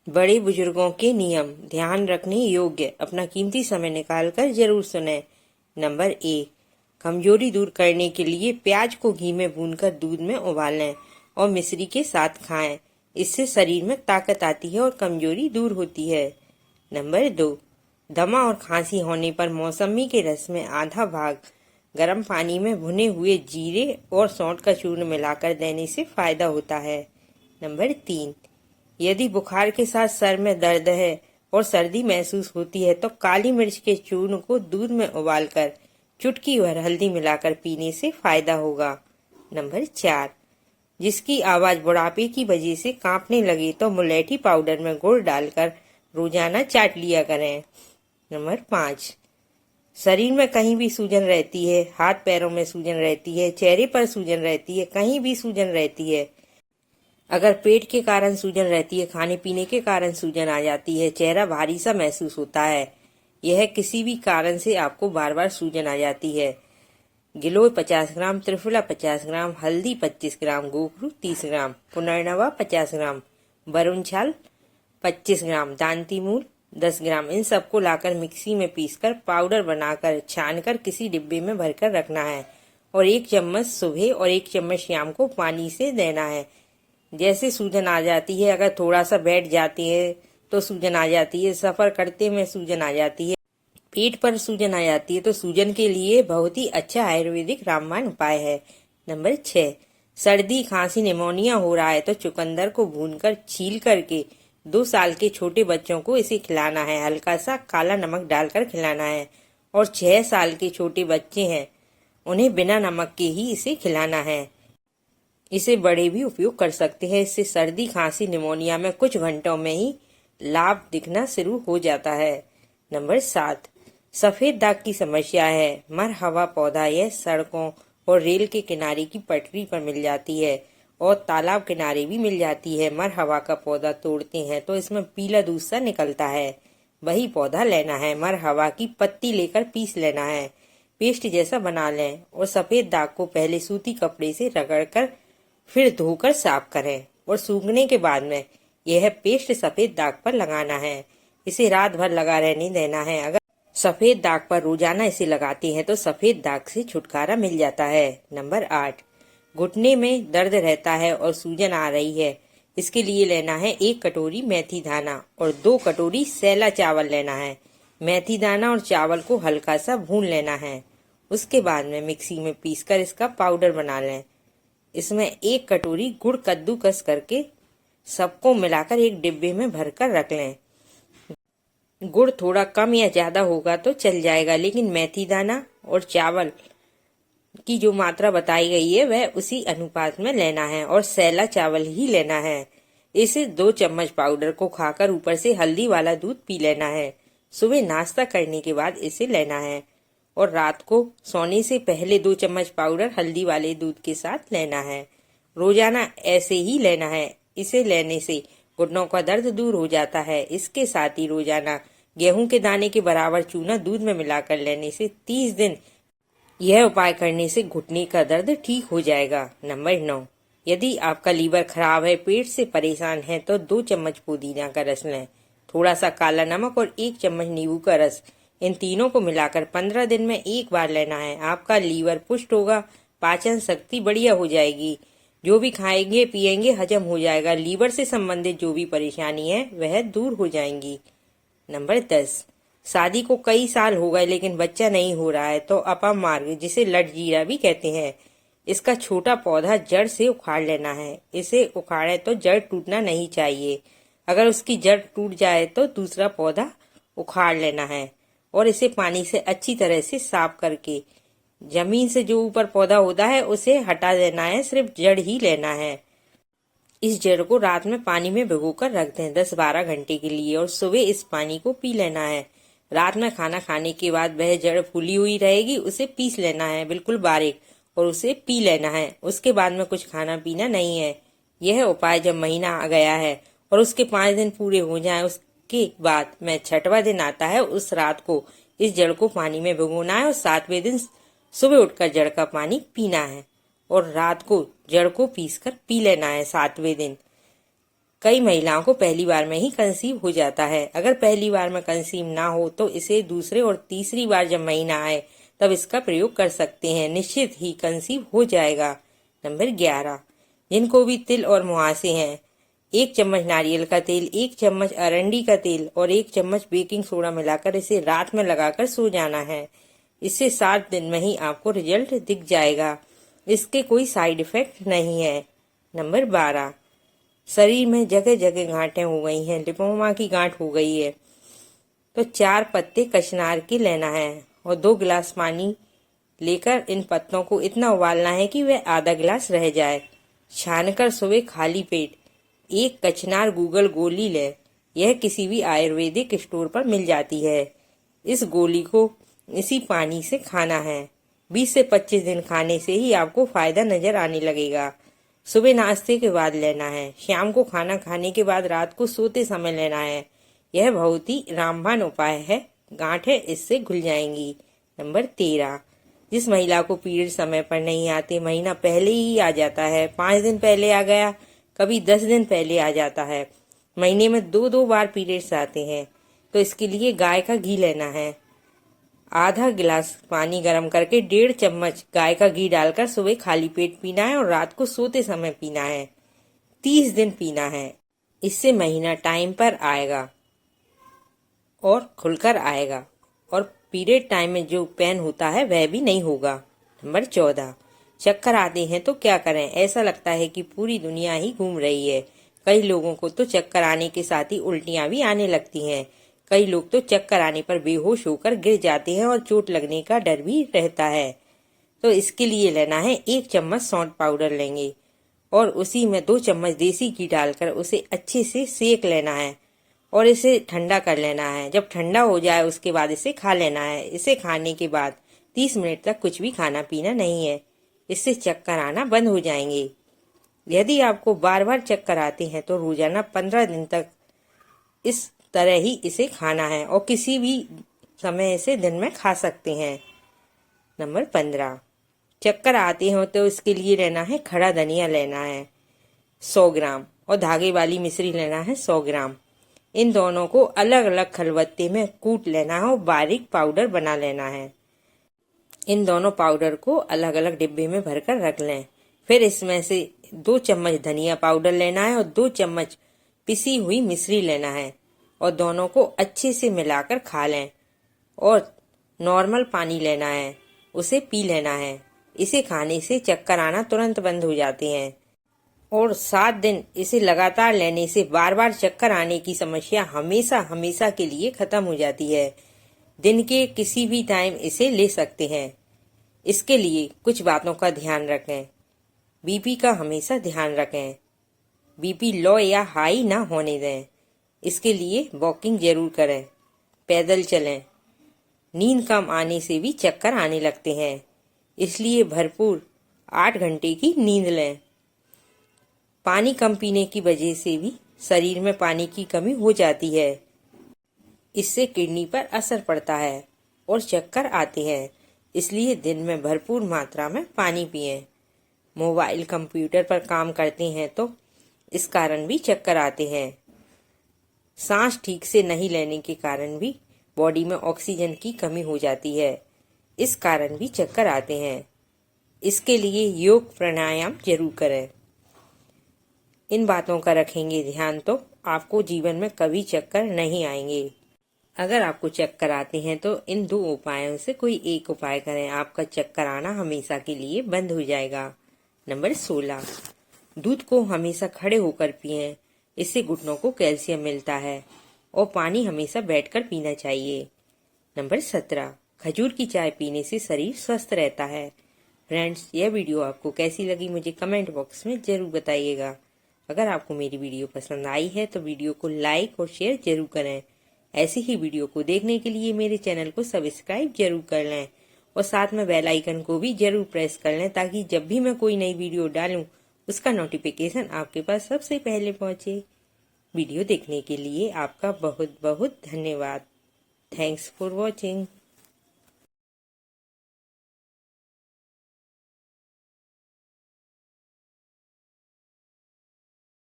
बड़े बुजुर्गों के नियम ध्यान रखने योग्य, अपना कीमती समय निकालकर जरूर सुने। नंबर 1, कमजोरी दूर करने के लिए प्याज को घी में भूनकर दूध में उबाल लें और मिश्री के साथ खाएं। इससे शरीर में ताकत आती है और कमजोरी दूर होती है। नंबर 2, दमा और खांसी होने पर मौसमी के रस में आधा भाग गर्म पानी में भुने हुए जीरे और सौंठ का चूर्ण मिलाकर देने से फायदा होता है। नंबर 3, यदि बुखार के साथ सर में दर्द है और सर्दी महसूस होती है तो काली मिर्च के चूर्ण को दूध में उबालकर चुटकी भर हल्दी मिलाकर पीने से फायदा होगा। नंबर 4, जिसकी आवाज बुढ़ापे की वजह से कांपने लगे तो मुलेठी पाउडर में गुड़ डालकर रोजाना चाट लिया करें। नंबर 5, शरीर में कहीं भी सूजन रहती है, हाथ पैरों में सूजन रहती है, चेहरे पर सूजन रहती है, कहीं भी सूजन रहती है, अगर पेट के कारण सूजन रहती है, खाने पीने के कारण सूजन आ जाती है, चेहरा भारी सा महसूस होता है, यह किसी भी कारण से आपको बार बार सूजन आ जाती है, गिलोय 50 ग्राम, त्रिफला 50 ग्राम, हल्दी 25 ग्राम, गोखरू 30 ग्राम, पुनर्नवा 50 ग्राम, बरुण छाल 25 ग्राम, दांती मूल 10 ग्राम, इन सबको लाकर मिक्सी में पीसकर पाउडर बनाकर छानकर किसी डिब्बे में भरकर रखना है और 1 चम्मच सुबह और 1 चम्मच शाम को पानी से देना है। जैसे सूजन आ जाती है, अगर थोड़ा सा बैठ जाती है तो सूजन आ जाती है, सफर करते में सूजन आ जाती है, पेट पर सूजन आ जाती है, तो सूजन के लिए बहुत ही अच्छा आयुर्वेदिक रामबाण उपाय है। नंबर 6, सर्दी खांसी निमोनिया हो रहा है तो चुकंदर को भूनकर छील करके 2 साल के छोटे बच्चों को इसे खिलाना है, हल्का सा काला नमक डालकर खिलाना है, और 6 साल के छोटे बच्चे हैं उन्हें बिना नमक के ही इसे खिलाना है। इसे बड़े भी उपयोग कर सकते हैं। इससे सर्दी खांसी निमोनिया में कुछ घंटों में ही लाभ दिखना शुरू हो जाता है। नंबर 7, सफेद दाग की समस्या है। मरहवा पौधा यह सड़कों और रेल के किनारे की पटरी पर मिल जाती है और तालाब किनारे भी मिल जाती है। मरहवा का पौधा तोड़ते हैं तो इसमें पीला दूध सा निकलता है, वही पौधा लेना है। मरहवा की पत्ती लेकर पीस लेना है, पेस्ट जैसा बना लें और सफेद दाग को पहले सूती कपड़े से रगड़कर फिर धोकर साफ करें और सूखने के बाद में यह पेस्ट सफेद दाग पर लगाना है। इसे रात भर लगा रहने देना है। अगर सफेद दाग पर रोजाना इसे लगाते हैं तो सफेद दाग से छुटकारा मिल जाता है। नंबर 8, घुटने में दर्द रहता है और सूजन आ रही है, इसके लिए लेना है 1 कटोरी मेथी दाना और 2 कटोरी सैला चावल लेना है। मेथी दाना और चावल को हल्का सा भून लेना है, उसके बाद में मिक्सी में पीसकर इसका पाउडर बना लें। इसमें 1 कटोरी गुड़ कद्दूकस करके सबको मिलाकर एक डिब्बे में भरकर रख लें। गुड़ थोड़ा कम या ज्यादा होगा तो चल जाएगा, लेकिन मेथी दाना और चावल की जो मात्रा बताई गई है वह उसी अनुपात में लेना है और सैला चावल ही लेना है। इसे 2 चम्मच पाउडर को खाकर ऊपर से हल्दी वाला दूध पी लेना है। सुबह नाश्ता करने के बाद इसे लेना है और रात को सोने से पहले 2 चम्मच पाउडर हल्दी वाले दूध के साथ लेना है। रोजाना ऐसे ही लेना है। इसे लेने से घुटनों का दर्द दूर हो जाता है। इसके साथ ही रोजाना गेहूं के दाने के बराबर चूना दूध में मिलाकर लेने से 30 दिन यह उपाय करने से घुटने का दर्द ठीक हो जाएगा। नंबर 9, यदि आपका लीवर खराब है, पेट से परेशान है तो 2 चम्मच पुदीना का रस लें, थोड़ा सा काला नमक और 1 चम्मच नींबू का रस, इन तीनों को मिलाकर 15 दिन में 1 बार लेना है। आपका लीवर पुष्ट होगा, पाचन शक्ति बढ़िया हो जाएगी, जो भी खाएंगे पिएंगे हजम हो जाएगा, लीवर से संबंधित जो भी परेशानी है वह दूर हो जाएंगी। नंबर 10, शादी को कई साल हो गए लेकिन बच्चा नहीं हो रहा है तो अपमार्ग, जिसे लटजीरा भी कहते हैं, इसका छोटा पौधा जड़ से उखाड़ लेना है। इसे उखाड़े तो जड़ टूटना नहीं चाहिए, अगर उसकी जड़ टूट जाए तो दूसरा पौधा उखाड़ लेना है और इसे पानी से अच्छी तरह से साफ करके जमीन से जो ऊपर पौधा होता है उसे हटा देना है, सिर्फ जड़ ही लेना है। इस जड़ को रात में पानी में भिगोकर रख दें 10-12 घंटे के लिए और सुबह इस पानी को पी लेना है। रात में खाना खाने के बाद वह जड़ फूली हुई रहेगी, उसे पीस लेना है बिल्कुल बारीक और उसे पी लेना है। उसके बाद में कुछ खाना पीना नहीं है। यह उपाय जब महीना आ गया है और उसके 5 दिन पूरे हो जाएं, उसके बाद में 6वां दिन आता है, उस रात को इस जड़ को पानी में भिगोना है और 7वें दिन सुबह उठकर जड़ का पानी पीना है और रात को जड़ को पीसकर पी लेना है 7वें दिन। कई महिलाओं को पहली बार में ही कंसीव हो जाता है। अगर पहली बार में कंसीव ना हो तो इसे दूसरे और तीसरी बार जब महीना आए तब इसका प्रयोग कर सकते हैं, निश्चित ही कंसीव हो जाएगा। नंबर 11, जिनको भी तिल और मुहासे हैं, 1 चम्मच नारियल का तेल, 1 चम्मच अरंडी का तेल और 1 चम्मच बेकिंग सोडा मिलाकर इसे रात में लगाकर सो जाना है। इससे 7 दिन में ही आपको रिजल्ट दिख जाएगा। इसके कोई साइड इफेक्ट नहीं है। नंबर 12, शरीर में जगह जगह गांठें हो गई हैं, लिपोमा की गांठ हो गई है, तो 4 पत्ते कचनार के लेना है और 2 गिलास पानी लेकर इन पत्तों को इतना उबालना है कि वह आधा गिलास रह जाए। छानकर सुबह खाली पेट 1 कचनार गूगल गोली ले। यह किसी भी आयुर्वेदिक स्टोर पर मिल जाती है। इस गोली को इसी पानी से खाना है। 20 से 25 दिन खाने से ही आपको फायदा नजर आने लगेगा। सुबह नाश्ते के बाद लेना है, शाम को खाना खाने के बाद, रात को सोते समय लेना है। यह बहुत ही रामबाण उपाय है, गांठें इससे घुल जाएंगी। नंबर 13, जिस महिला को पीरियड समय पर नहीं आते, महीना पहले ही आ जाता है, 5 दिन पहले आ गया, कभी 10 दिन पहले आ जाता है, महीने में 2-2 बार पीरियड्स आते हैं, तो इसके लिए गाय का घी लेना है। आधा गिलास पानी गर्म करके 1.5 चम्मच गाय का घी डालकर सुबह खाली पेट पीना है और रात को सोते समय पीना है। 30 दिन पीना है। इससे महीना टाइम पर आएगा और खुलकर आएगा और पीरियड टाइम में जो पेन होता है वह भी नहीं होगा। नंबर 14, चक्कर आते हैं तो क्या करें? ऐसा लगता है कि पूरी दुनिया ही घूम रही है। कई लोगों को तो चक्कर आने के साथ ही उल्टियां भी आने लगती हैं। कई लोग तो चक्कर आने पर बेहोश होकर गिर जाते हैं और चोट लगने का डर भी रहता है। तो इसके लिए लेना है 1 चम्मच सौंठ पाउडर लेंगे और उसी में 2 चम्मच देसी घी डालकर उसे अच्छे से सेक लेना है और इसे ठंडा कर लेना है। जब ठंडा हो जाए उसके बाद इसे खा लेना है। इसे खाने के बाद 30 मिनट तक कुछ भी खाना पीना नहीं है। इससे चक्कर आना बंद हो जाएंगे। यदि आपको बार बार चक्कर आते हैं तो रोजाना 15 दिन तक इस तरह ही इसे खाना है और किसी भी समय इसे दिन में खा सकते हैं। नंबर 15, चक्कर आते हो तो इसके लिए लेना है खड़ा धनिया लेना है 100 ग्राम और धागे वाली मिश्री लेना है 100 ग्राम। इन दोनों को अलग अलग खलबत्ते में कूट लेना है और बारीक पाउडर बना लेना है। इन दोनों पाउडर को अलग अलग डिब्बे में भरकर रख लें। फिर इसमें से 2 चम्मच धनिया पाउडर लेना है और 2 चम्मच पिसी हुई मिश्री लेना है और दोनों को अच्छे से मिलाकर खा लें और नॉर्मल पानी लेना है, उसे पी लेना है। इसे खाने से चक्कर आना तुरंत बंद हो जाते हैं और 7 दिन इसे लगातार लेने से बार बार चक्कर आने की समस्या हमेशा हमेशा के लिए खत्म हो जाती है। दिन के किसी भी टाइम इसे ले सकते हैं। इसके लिए कुछ बातों का ध्यान रखें। बीपी का हमेशा ध्यान रखें। बीपी लो या हाई ना होने दें। इसके लिए वॉकिंग जरूर करें, पैदल चलें। नींद कम आने से भी चक्कर आने लगते हैं, इसलिए भरपूर 8 घंटे की नींद लें। पानी कम पीने की वजह से भी शरीर में पानी की कमी हो जाती है। इससे किडनी पर असर पड़ता है और चक्कर आते हैं, इसलिए दिन में भरपूर मात्रा में पानी पिएं। मोबाइल कंप्यूटर पर काम करते हैं तो इस कारण भी चक्कर आते हैं। सांस ठीक से नहीं लेने के कारण भी बॉडी में ऑक्सीजन की कमी हो जाती है, इस कारण भी चक्कर आते हैं। इसके लिए योग प्राणायाम जरूर करें। इन बातों का रखेंगे ध्यान तो आपको जीवन में कभी चक्कर नहीं आएंगे। अगर आपको चक्कर आते हैं तो इन 2 उपायों से कोई एक उपाय करें, आपका चक्कर आना हमेशा के लिए बंद हो जाएगा। नंबर 16, दूध को हमेशा खड़े होकर पिएं, इससे घुटनों को कैल्शियम मिलता है और पानी हमेशा बैठकर पीना चाहिए। नंबर 17, खजूर की चाय पीने से शरीर स्वस्थ रहता है। फ्रेंड्स, यह वीडियो आपको कैसी लगी मुझे कमेंट बॉक्स में जरूर बताइएगा। अगर आपको मेरी वीडियो पसंद आई है तो वीडियो को लाइक और शेयर जरूर करें। ऐसी ही वीडियो को देखने के लिए मेरे चैनल को सब्सक्राइब जरूर कर लें और साथ में बेल आइकन को भी जरूर प्रेस कर लें, ताकि जब भी मैं कोई नई वीडियो डालूं उसका नोटिफिकेशन आपके पास सबसे पहले पहुंचे। वीडियो देखने के लिए आपका बहुत बहुत धन्यवाद। Thanks for watching.